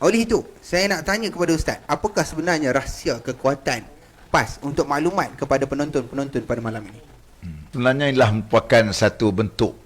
Oleh itu, saya nak tanya kepada Ustaz, apakah sebenarnya rahsia kekuatan PAS untuk maklumat kepada penonton-penonton pada malam ini? Sebenarnya inilah merupakan satu bentuk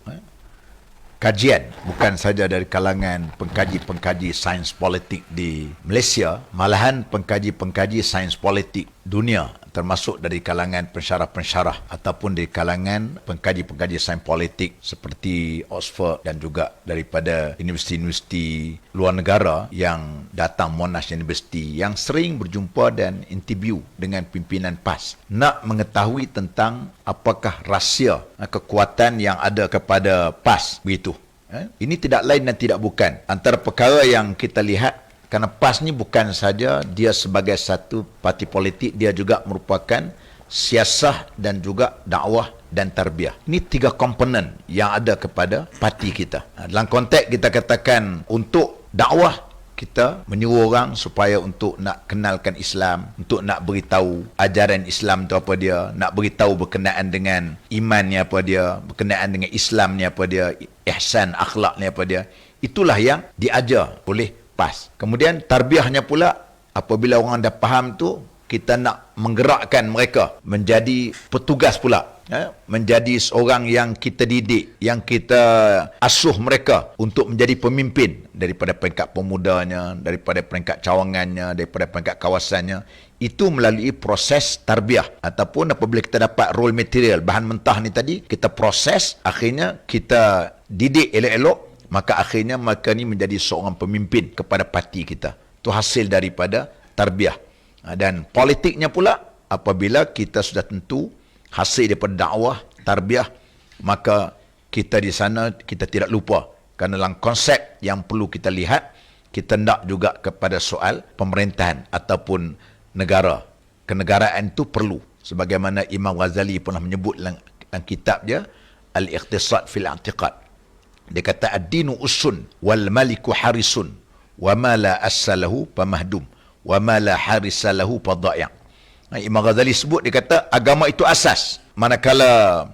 kajian, bukan saja dari kalangan pengkaji-pengkaji sains politik di Malaysia, malahan pengkaji-pengkaji sains politik dunia, termasuk dari kalangan pensyarah-pensyarah ataupun dari kalangan pengkaji-pengkaji sains politik seperti Oxford dan juga daripada universiti-universiti luar negara yang datang Monash University, yang sering berjumpa dan interview dengan pimpinan PAS, nak mengetahui tentang apakah rahsia kekuatan yang ada kepada PAS begitu. Ini tidak lain dan tidak bukan. Antara perkara yang kita lihat, kerana PAS ni bukan saja dia sebagai satu parti politik, dia juga merupakan siasah dan juga dakwah dan tarbiyah. Ini 3 komponen yang ada kepada parti kita. Dalam konteks kita katakan untuk dakwah, kita menyuruh orang supaya untuk nak kenalkan Islam, untuk nak beritahu ajaran Islam tu apa dia, nak beritahu berkenaan dengan iman ni apa dia, berkenaan dengan Islam ni apa dia, ihsan akhlak ni apa dia. Itulah yang diajar oleh PAS. Kemudian tarbiyahnya pula, apabila orang dah faham tu, kita nak menggerakkan mereka menjadi petugas pula, menjadi seorang yang kita didik, yang kita asuh mereka untuk menjadi pemimpin daripada peringkat pemudanya, daripada peringkat cawangannya, daripada peringkat kawasannya. Itu melalui proses tarbiyah, ataupun apabila kita dapat role material, bahan mentah ni tadi, kita proses, akhirnya kita didik elok-elok, maka akhirnya mereka ni menjadi seorang pemimpin kepada parti kita. Itu hasil daripada tarbiyah. Dan politiknya pula, apabila kita sudah tentu hasil daripada dakwah, tarbiyah, maka kita di sana kita tidak lupa. Kerana dalam konsep yang perlu kita lihat, kita hendak juga kepada soal pemerintahan ataupun negara. Kenegaraan itu perlu. Sebagaimana Imam Ghazali pernah menyebut dalam kitab dia, Al-Iqtisad fil I'tiqad. Dia kata, ad-dinu usun wal maliku harisun wa ma la assalahu pamahdum wa ma la harisalahu padaya'. Imam Ghazali sebut, dia kata agama itu asas, manakala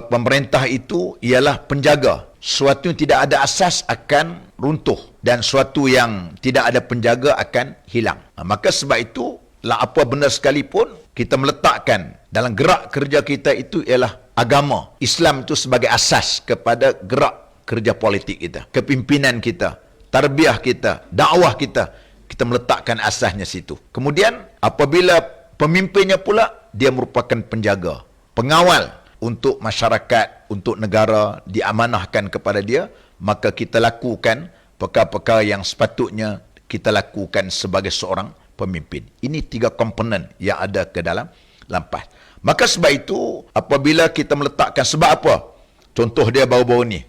pemerintah itu ialah penjaga. Suatu yang tidak ada asas akan runtuh, dan suatu yang tidak ada penjaga akan hilang. Maka sebab itu lah, apa benar sekalipun, kita meletakkan dalam gerak kerja kita itu ialah agama Islam itu sebagai asas kepada gerak kerja politik kita, kepimpinan kita, tarbiyah kita, dakwah kita. Kita meletakkan asasnya situ. Kemudian apabila pemimpinnya pula, dia merupakan penjaga, pengawal untuk masyarakat, untuk negara, diamanahkan kepada dia, maka kita lakukan perkara-perkara yang sepatutnya kita lakukan sebagai seorang pemimpin. Ini 3 komponen yang ada ke dalam PAS. Maka sebab itu, apabila kita meletakkan, sebab apa? Contoh dia baru-baru ni,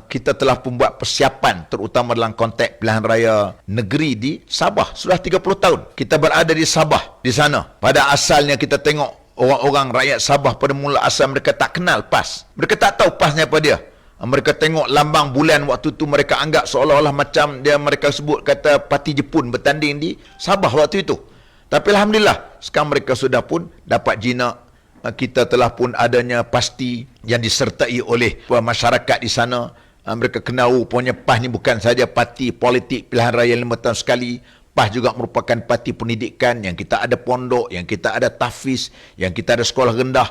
kita telah membuat persiapan, terutama dalam konteks pilihan raya negeri di Sabah. Sudah 30 tahun kita berada di Sabah, di sana. Pada asalnya kita tengok orang-orang rakyat Sabah pada mula asal mereka tak kenal PAS. Mereka tak tahu PAS ni apa dia. Mereka tengok lambang bulan waktu tu, mereka anggap seolah-olah macam mereka sebut kata parti Jepun bertanding di Sabah waktu itu. Tapi alhamdulillah, sekarang mereka sudah pun dapat jinak. Kita telah pun adanya pasti yang disertai oleh masyarakat di sana. Mereka kenal punya PAS ni bukan saja parti politik pilihan raya 5 tahun sekali. PAS juga merupakan parti pendidikan, yang kita ada pondok, yang kita ada tahfiz, yang kita ada sekolah rendah.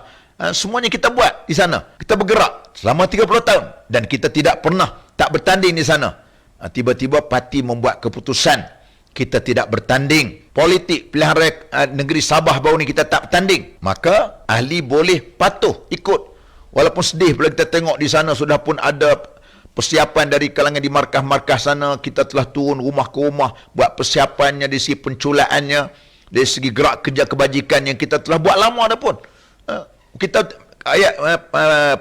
Semuanya kita buat di sana. Kita bergerak selama 30 tahun dan kita tidak pernah tak bertanding di sana. Tiba-tiba parti membuat keputusan kita tidak bertanding. Politik pilihan raya negeri Sabah baru ni kita tak bertanding. Maka ahli boleh patuh ikut. Walaupun sedih bila kita tengok di sana sudah pun ada persiapan dari kalangan di markah-markah sana. Kita telah turun rumah ke rumah, buat persiapannya dari segi penculaannya, dari segi gerak kerja kebajikan yang kita telah buat lama dah pun. Kita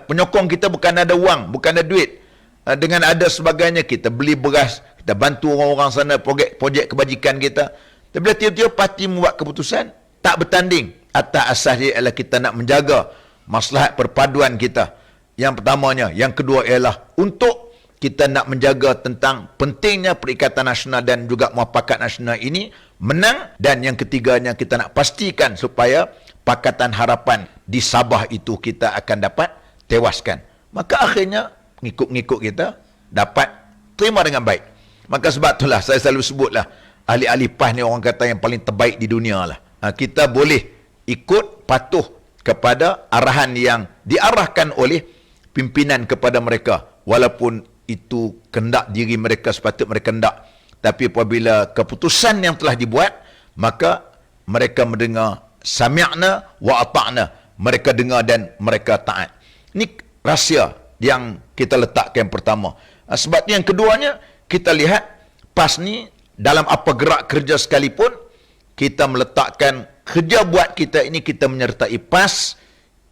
penyokong kita bukan ada wang, bukan ada duit. Dengan ada sebagainya, kita beli beras, kita bantu orang-orang sana, projek kebajikan kita. Tapi bila tiba-tiba parti membuat keputusan tak bertanding, atas asas dia adalah kita nak menjaga maslahat perpaduan kita. Yang pertamanya. Yang kedua ialah untuk kita nak menjaga tentang pentingnya Perikatan Nasional dan juga Muafakat Nasional ini menang. Dan yang ketiganya, kita nak pastikan supaya Pakatan Harapan di Sabah itu kita akan dapat tewaskan. Maka akhirnya ngikut-ngikut kita dapat terima dengan baik. Maka sebab itulah saya selalu sebutlah, ahli-ahli PAS ni orang kata yang paling terbaik di dunia lah. Kita boleh ikut, patuh kepada arahan yang diarahkan oleh pimpinan kepada mereka. Walaupun itu kehendak diri mereka, sepatut mereka hendak. Tapi apabila keputusan yang telah dibuat, maka mereka mendengar, sami'na wa ata'na. Mereka dengar dan mereka taat. Ini rahsia yang kita letakkan yang pertama. Sebab yang keduanya, kita lihat PAS ni dalam apa gerak kerja sekalipun, kita meletakkan kerja buat kita ini, kita menyertai PAS,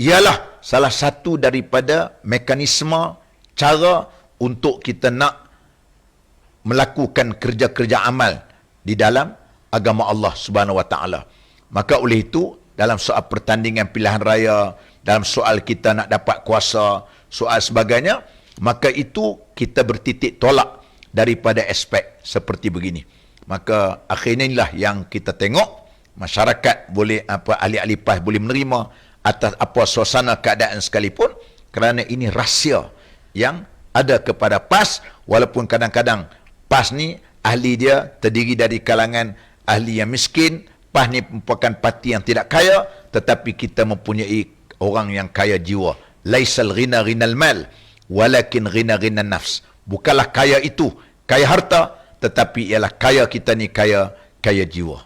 ialah salah satu daripada mekanisme, cara untuk kita nak melakukan kerja-kerja amal di dalam agama Allah Subhanahu Wa Taala. Maka oleh itu, dalam soal pertandingan pilihan raya, dalam soal kita nak dapat kuasa, soal sebagainya, maka itu kita bertitik tolak daripada aspek seperti begini. Maka akhirnya inilah yang kita tengok, masyarakat boleh, ahli-ahli PAS boleh menerima atas apa suasana keadaan sekalipun, kerana ini rahsia yang ada kepada PAS. Walaupun kadang-kadang PAS ni ahli dia terdiri dari kalangan ahli yang miskin. PAS ni merupakan parti yang tidak kaya, tetapi kita mempunyai orang yang kaya jiwa. Laisal ghina ghinal mal, walakin ghina ghinan nafs. Bukanlah kaya itu kaya harta, tetapi ialah kaya kita ni kaya jiwa.